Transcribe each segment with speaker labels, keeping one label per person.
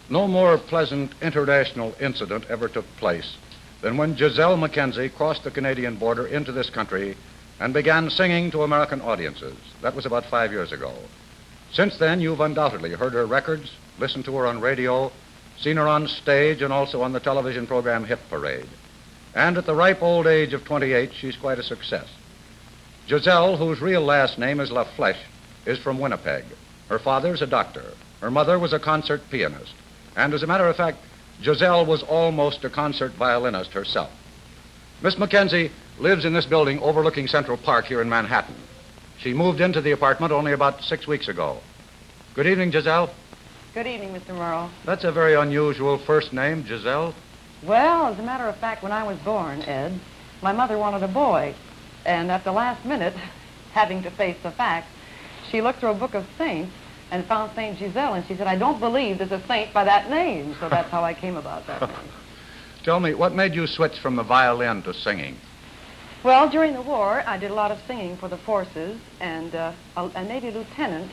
Speaker 1: No more pleasant international incident ever took place than when Gisele MacKenzie crossed the Canadian border into this country and began singing to American audiences. That was about 5 years ago. Since then, you've undoubtedly heard her records, listened to her on radio, seen her on stage, and also on the television program Hit Parade. And at the ripe old age of 28, she's quite a success. Gisele, whose real last name is LaFlèche, is from Winnipeg. Her father's a doctor. Her mother was a concert pianist. And as a matter of fact, Gisele was almost a concert violinist herself. Miss MacKenzie lives in this building overlooking Central Park here in Manhattan. She moved into the apartment only about 6 weeks ago. Good evening, Gisele.
Speaker 2: Good evening, Mr. Murrow.
Speaker 1: That's a very unusual first name, Gisele.
Speaker 2: Well, as a matter of fact, when I was born, Ed, my mother wanted a boy. And at the last minute, having to face the facts, she looked through a book of saints and found Saint Giselle, and she said, I don't believe there's a saint by that name. So that's how I came about that name.
Speaker 1: Tell me, what made you switch from the violin to singing?
Speaker 2: Well, during the war, I did a lot of singing for the forces, and a Navy lieutenant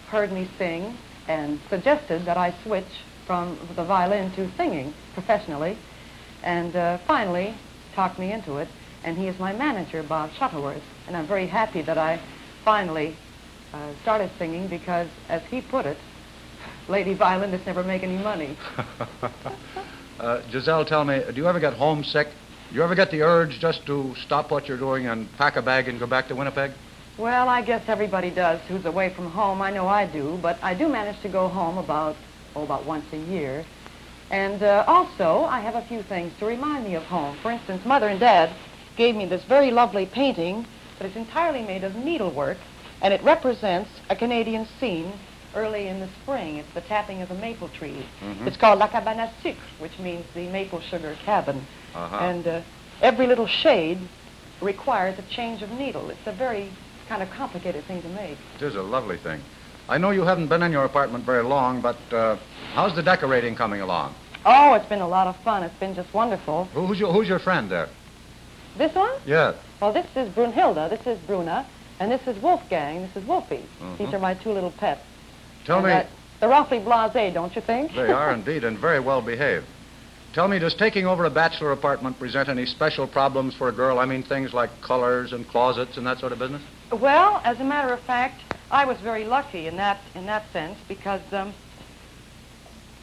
Speaker 2: heard me sing and suggested that I switch from the violin to singing professionally, and finally talked me into it, and he is my manager, Bob Shuttleworth, and I'm very happy that I finally started singing because, as he put it, lady violinists never make any money.
Speaker 1: Gisele, tell me, do you ever get homesick? Do you ever get the urge just to stop what you're doing and pack a bag and go back to Winnipeg?
Speaker 2: Well, I guess everybody does who's away from home. I know I do, but I do manage to go home about once a year. And also, I have a few things to remind me of home. For instance, Mother and Dad gave me this very lovely painting that is entirely made of needlework, and it represents a Canadian scene early in the spring. It's the tapping of the maple trees. Mm-hmm. It's called La Cabane à Sucre, which means the maple sugar cabin. Uh-huh. And every little shade requires a change of needle. It's a very kind of complicated thing to make.
Speaker 1: It is a lovely thing. I know you haven't been in your apartment very long, but how's the decorating coming along?
Speaker 2: Oh, it's been a lot of fun. It's been just wonderful.
Speaker 1: Who's your friend there?
Speaker 2: This one?
Speaker 1: Yeah.
Speaker 2: Well, this is Brunhilde, this is Bruna, and this is Wolfgang, this is Wolfie. Mm-hmm. These are my two little pets.
Speaker 1: Tell me...
Speaker 2: They're awfully blasé, don't you think?
Speaker 1: They are indeed, and very well behaved. Tell me, does taking over a bachelor apartment present any special problems for a girl? I mean, things like colors and closets and that sort of business?
Speaker 2: Well, as a matter of fact, I was very lucky in that sense because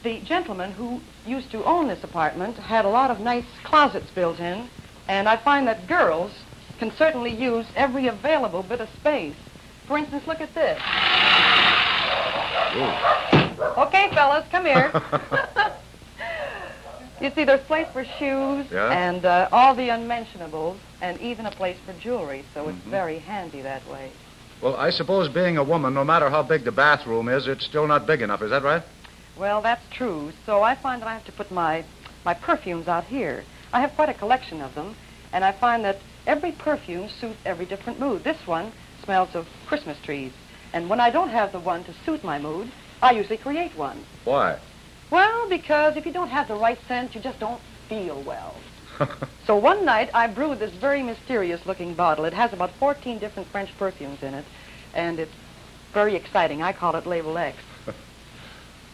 Speaker 2: the gentleman who used to own this apartment had a lot of nice closets built in, and I find that girls can certainly use every available bit of space. For instance, look at this. Ooh. Okay, fellas, come here. You see, there's place for shoes and all the unmentionables, and even a place for jewelry, so it's very handy that way.
Speaker 1: Well, I suppose being a woman, no matter how big the bathroom is, it's still not big enough. Is that right?
Speaker 2: Well, that's true. So I find that I have to put my perfumes out here. I have quite a collection of them, and I find that every perfume suits every different mood. This one smells of Christmas trees, and when I don't have the one to suit my mood, I usually create one.
Speaker 1: Why?
Speaker 2: Well, because if you don't have the right scent, you just don't feel well. So one night, I brewed this very mysterious-looking bottle. It has about 14 different French perfumes in it, and it's very exciting. I call it Label X.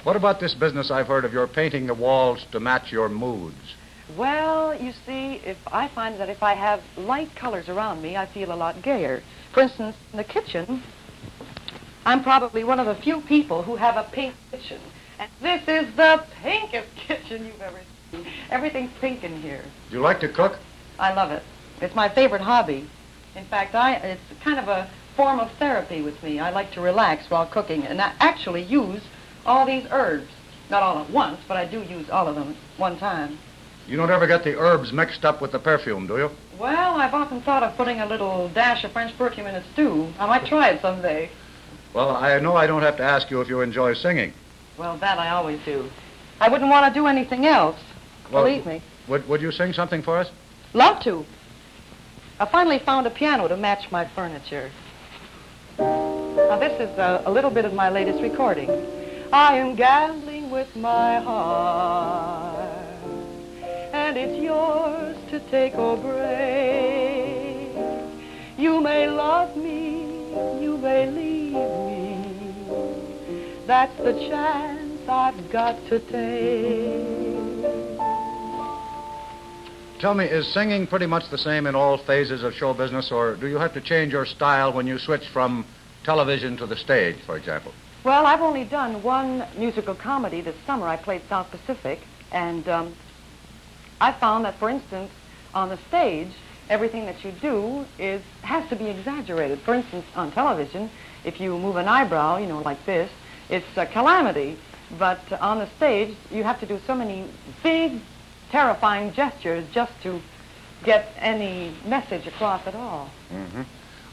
Speaker 1: What about this business I've heard of your painting the walls to match your moods?
Speaker 2: Well, you see, I find that if I have light colors around me, I feel a lot gayer. For instance, in the kitchen, I'm probably one of the few people who have a pink kitchen. And this is the pinkest kitchen you've ever seen. Everything's pink in here.
Speaker 1: Do you like to cook?
Speaker 2: I love it. It's my favorite hobby. In fact, it's kind of a form of therapy with me. I like to relax while cooking, and I actually use all these herbs. Not all at once, but I do use all of them at one time.
Speaker 1: You don't ever get the herbs mixed up with the perfume, do you?
Speaker 2: Well, I've often thought of putting a little dash of French perfume in a stew. I might try it someday.
Speaker 1: Well, I know I don't have to ask you if you enjoy singing.
Speaker 2: Well, that I always do. I wouldn't want to do anything else.
Speaker 1: Well,
Speaker 2: believe me.
Speaker 1: Would you sing something for us?
Speaker 2: Love to. I finally found a piano to match my furniture. Now, this is a little bit of my latest recording. I am gambling with my heart, and it's yours to take or break. You may love me, you may leave me. That's the chance I've got to take.
Speaker 1: Tell me, is singing pretty much the same in all phases of show business, or do you have to change your style when you switch from television to the stage, for example?
Speaker 2: Well, I've only done one musical comedy this summer. I played South Pacific, and I found that, for instance, on the stage, everything that you do has to be exaggerated. For instance, on television, if you move an eyebrow, like this, it's a calamity. But on the stage, you have to do so many big, terrifying gestures just to get any message across at all.
Speaker 1: Mm-hmm.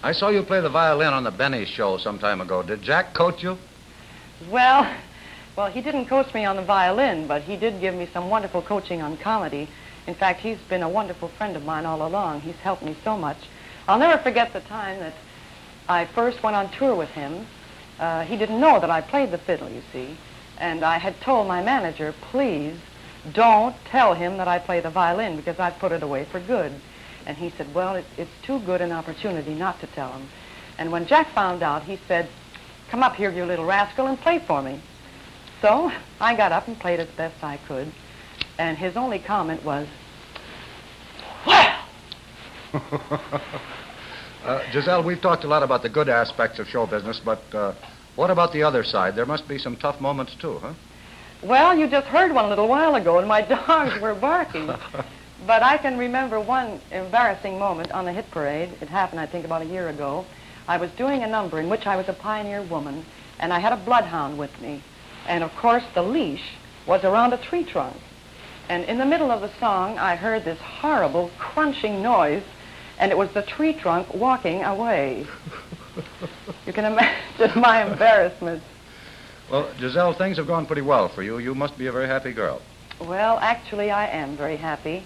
Speaker 1: I saw you play the violin on the Benny show some time ago. Did Jack coach you?
Speaker 2: Well, he didn't coach me on the violin, but he did give me some wonderful coaching on comedy. In fact, he's been a wonderful friend of mine all along. He's helped me so much. I'll never forget the time that I first went on tour with him. He didn't know that I played the fiddle, you see. And I had told my manager, please don't tell him that I play the violin because I'd put it away for good. And he said, well, it's too good an opportunity not to tell him. And when Jack found out, he said, come up here, you little rascal, and play for me. So I got up and played as best I could. And his only comment was, well!
Speaker 1: Gisele, we've talked a lot about the good aspects of show business, but what about the other side? There must be some tough moments, too, huh?
Speaker 2: Well, you just heard one a little while ago, and my dogs were barking. But I can remember one embarrassing moment on the hit parade. It happened, I think, about a year ago. I was doing a number in which I was a pioneer woman, and I had a bloodhound with me. And, of course, the leash was around a tree trunk. And in the middle of the song, I heard this horrible crunching noise, and it was the tree trunk walking away. You can imagine my embarrassment.
Speaker 1: Well, Gisele, things have gone pretty well for you. You must be a very happy girl.
Speaker 2: Well, actually, I am very happy.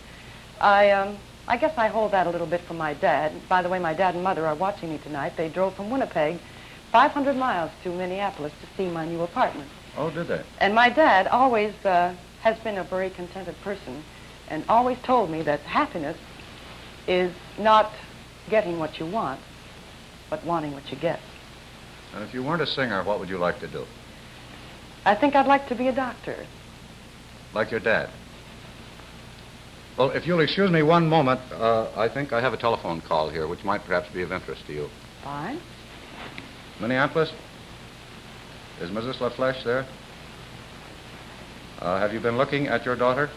Speaker 2: I guess I hold that a little bit from my dad. By the way, my dad and mother are watching me tonight. They drove from Winnipeg 500 miles to Minneapolis to see my new apartment.
Speaker 1: Oh, did they?
Speaker 2: And my dad always has been a very contented person and always told me that happiness is not getting what you want, but wanting what you get.
Speaker 1: And if you weren't a singer, what would you like to do?
Speaker 2: I think I'd like to be a doctor.
Speaker 1: Like your dad? Well, if you'll excuse me one moment, I think I have a telephone call here, which might perhaps be of interest to you.
Speaker 2: Fine.
Speaker 1: Minneapolis? Is Mrs. LaFleche there? Have you been looking at your daughter?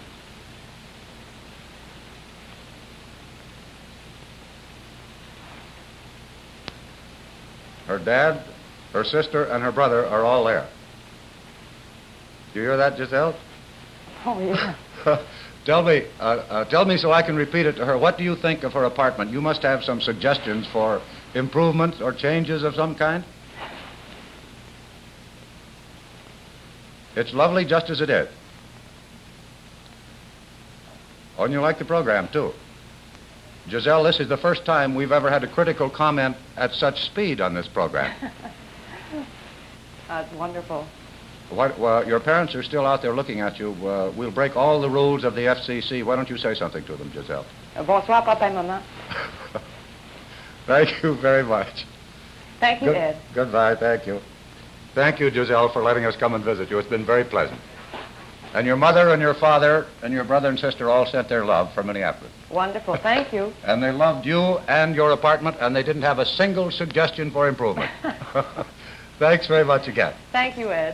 Speaker 1: Her dad, her sister, and her brother are all there. Do you hear that, Gisele?
Speaker 2: Oh, yeah.
Speaker 1: Tell me so I can repeat it to her. What do you think of her apartment? You must have some suggestions for improvements or changes of some kind. It's lovely just as it is. Oh, and you like the program, too. Gisele, this is the first time we've ever had a critical comment at such speed on this program.
Speaker 2: That's wonderful.
Speaker 1: Your parents are still out there looking at you. We'll break all the rules of the FCC. Why don't you say something to them, Gisele?
Speaker 2: Bonsoir, papa et maman.
Speaker 1: Thank you very much.
Speaker 2: Thank you, Ed.
Speaker 1: Goodbye, thank you. Thank you, Gisele, for letting us come and visit you. It's been very pleasant. And your mother and your father and your brother and sister all sent their love from Minneapolis.
Speaker 2: Wonderful, thank you.
Speaker 1: And they loved you and your apartment, and they didn't have a single suggestion for improvement. Thanks very much again.
Speaker 2: Thank you, Ed.